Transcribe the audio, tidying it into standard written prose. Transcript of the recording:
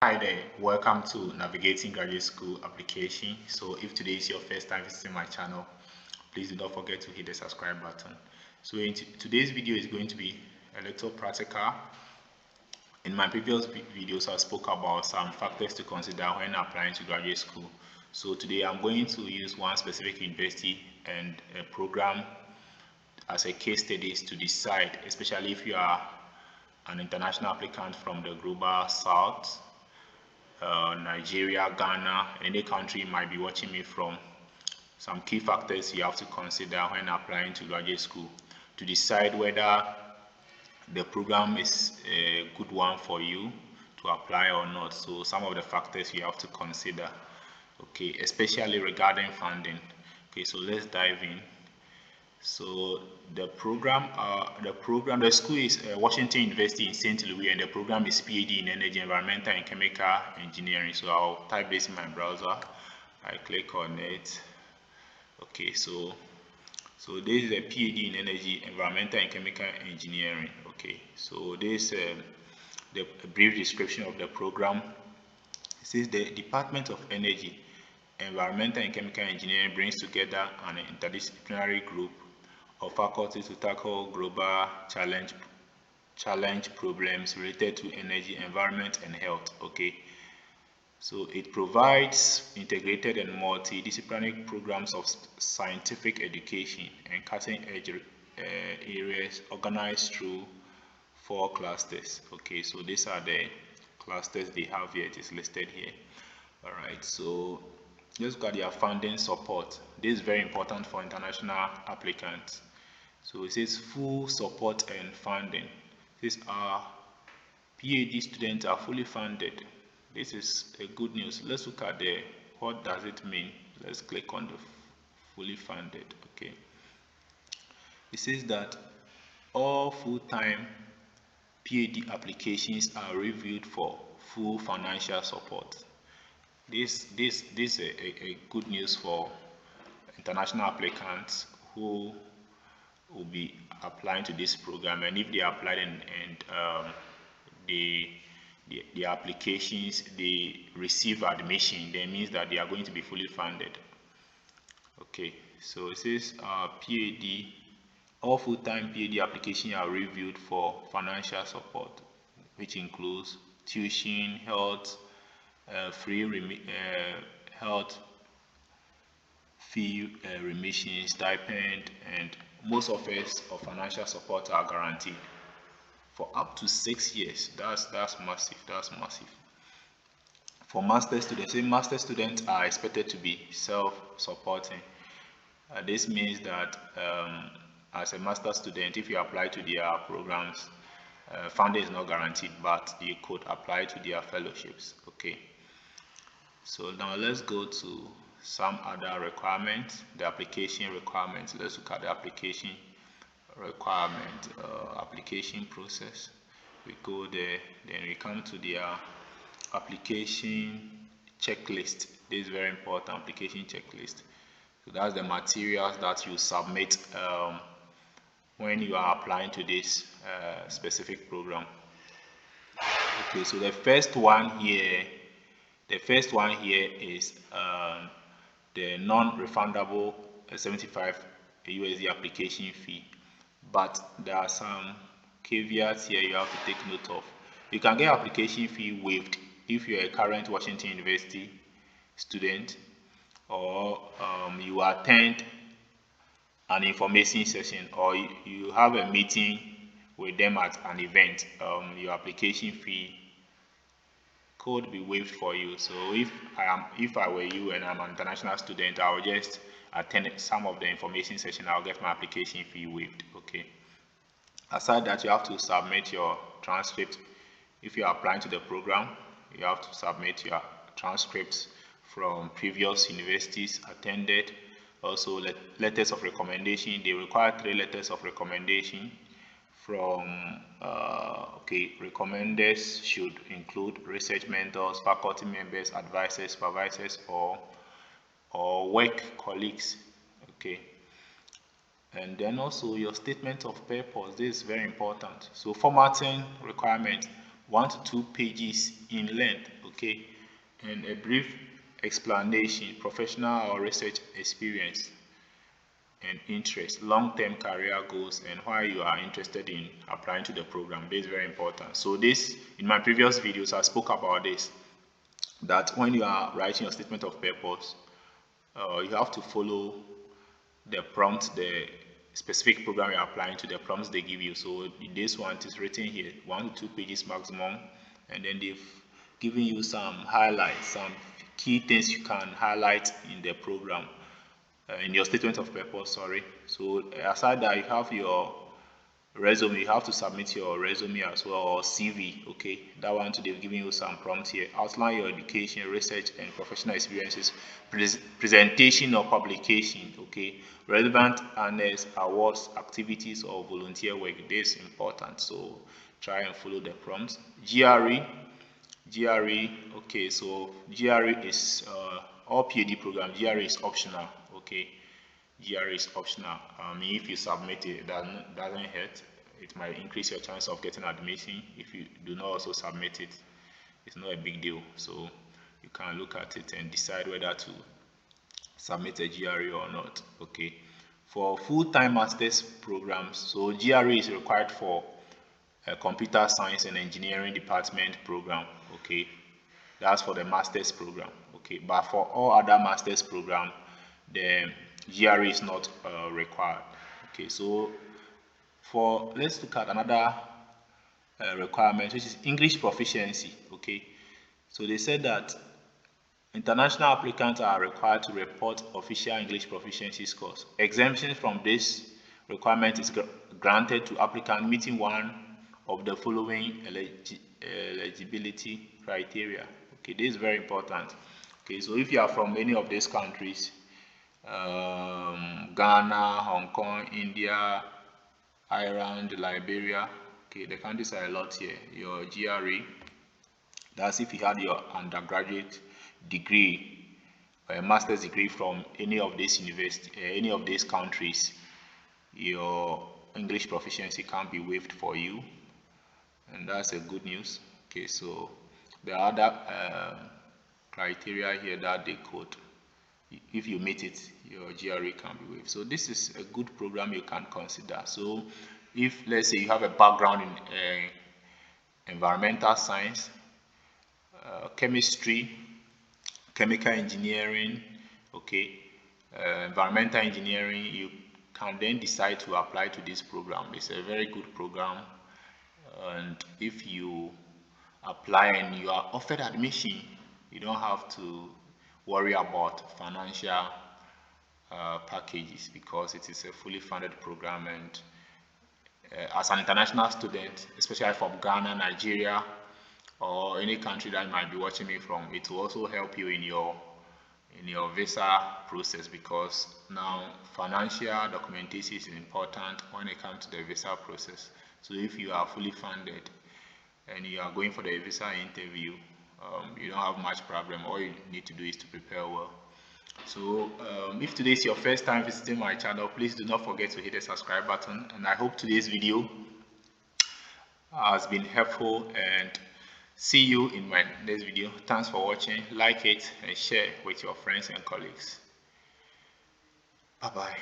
Hi there, welcome to Navigating Graduate School application. So if today is your first time visiting my channel, please do not forget to hit the subscribe button. So today's video is going to be a little practical. In my previous videos, I spoke about some factors to consider when applying to graduate school. So today I'm going to use one specific university and a program as a case studies to decide, especially if you are an international applicant from the global south, Nigeria, Ghana, any country you might be watching me from, some key factors you have to consider when applying to graduate school to decide whether the program is a good one for you to apply or not. So some of the factors you have to consider, okay, especially regarding funding. Okay, so let's dive in. So the school is Washington University in St. Louis, and the program is PhD in Energy, Environmental, and Chemical Engineering. So I'll type this in my browser. I click on it. Okay, so this is a PhD in Energy, Environmental, and Chemical Engineering. Okay, so this the brief description of the program. It says the Department of Energy, Environmental, and Chemical Engineering brings together an interdisciplinary group of faculty to tackle global challenge problems related to energy, environment, and health. Okay, so it provides integrated and multidisciplinary programs of scientific education and cutting-edge areas organized through 4 clusters. Okay, so these are the clusters they have here. It is listed here. All right, so let's look at their funding support. This is very important for international applicants. So it says full support and funding. These are PhD students are fully funded. This is a good news. Let's look at the what does it mean. Let's click on the fully funded. Okay. It says that all full-time PhD applications are reviewed for full financial support. This is a good news for international applicants who will be applying to this program, and if they applied and the applications they receive admission, then means that they are going to be fully funded. Okay, so it says PhD, all full-time PhD applications are reviewed for financial support, which includes tuition, health, health fee remission, stipend, and most of us of financial support are guaranteed for up to 6 years. That's massive. That's massive. For master students, master students are expected to be self-supporting. This means that as a master student, if you apply to their programs, funding is not guaranteed, but you could apply to their fellowships. Okay. So now let's go to some other requirements, the application requirements. Let's look at the application requirement, application process. We go there, then we come to their application checklist. This is very important, application checklist. So that's the materials that you submit when you are applying to this specific program. Okay, so the first one here is the non-refundable 75 USD application fee, but there are some caveats here you have to take note of. You can get application fee waived if you're a current Washington University student, or you attend an information session, or you have a meeting with them at an event. Your application fee could be waived for you. So if I were you and I'm an international student, I will just attend some of the information session. I'll get my application fee waived. Okay. Aside that, you have to submit your transcript. If you are applying to the program, you have to submit your transcripts from previous universities attended. Also, letters of recommendation. They require 3 letters of recommendation from recommenders should include research mentors, faculty members, advisors, supervisors, or work colleagues. Okay, and then also your statement of purpose. This is very important. So formatting requirement, 1 to 2 pages in length. okay, and a brief explanation, professional or research experience and interest, long-term career goals, and why you are interested in applying to the program. This is very important. So this, in my previous videos, I spoke about this, that when you are writing your statement of purpose, you have to follow the prompt, the specific program you're applying to, the prompts they give you. So in this one, it is written here, 1 to 2 pages maximum, and then they've given you some highlights, some key things you can highlight in the program, in your statement of purpose, sorry. So aside that, you have your resume. You have to submit your resume as well, or CV. Okay, that one too, they've given you some prompts here. Outline your education, research and professional experiences, presentation or publication. Okay, relevant honors, awards, activities or volunteer work. This is important, so try and follow the prompts. GRE, okay, so GRE is all PhD program. GRE is optional. Okay, GRE is optional. If you submit it, that doesn't hurt. It might increase your chance of getting admission. If you do not also submit it, it's not a big deal. So you can look at it and decide whether to submit a GRE or not. Okay, for full-time master's programs, so GRE is required for a computer science and engineering department program. Okay, that's for the master's program. Okay, but for all other master's program, the GRE is not required. Okay, so let's look at another requirement, which is English proficiency. Okay, so they said that international applicants are required to report official English proficiency scores. Exemption from this requirement is granted to applicants meeting one of the following eligibility criteria. Okay, this is very important. Okay, so if you are from any of these countries, Ghana, Hong Kong, India, Ireland, Liberia, okay, the countries are a lot here. Your GRE, that's if you had your undergraduate degree or a master's degree from any of these universities, any of these countries, your English proficiency can't be waived for you, and that's a good news. Okay, so there are other criteria here that they quote. If you meet it, your GRE can be waived. So this is a good program you can consider. So if, let's say, you have a background in environmental science, chemistry, chemical engineering, okay, environmental engineering, you can then decide to apply to this program. It's a very good program, and if you apply and you are offered admission, you don't have to worry about financial packages, because it is a fully funded program. And as an international student, especially from Ghana, Nigeria, or any country that might be watching me from, it will also help you in your visa process, because now financial documentation is important when it comes to the visa process. So if you are fully funded and you are going for the visa interview, you don't have much problem. All you need to do is to prepare well. So if today is your first time visiting my channel, please do not forget to hit the subscribe button, and I hope today's video has been helpful, and see you in my next video. Thanks for watching. Like it and share with your friends and colleagues. Bye bye.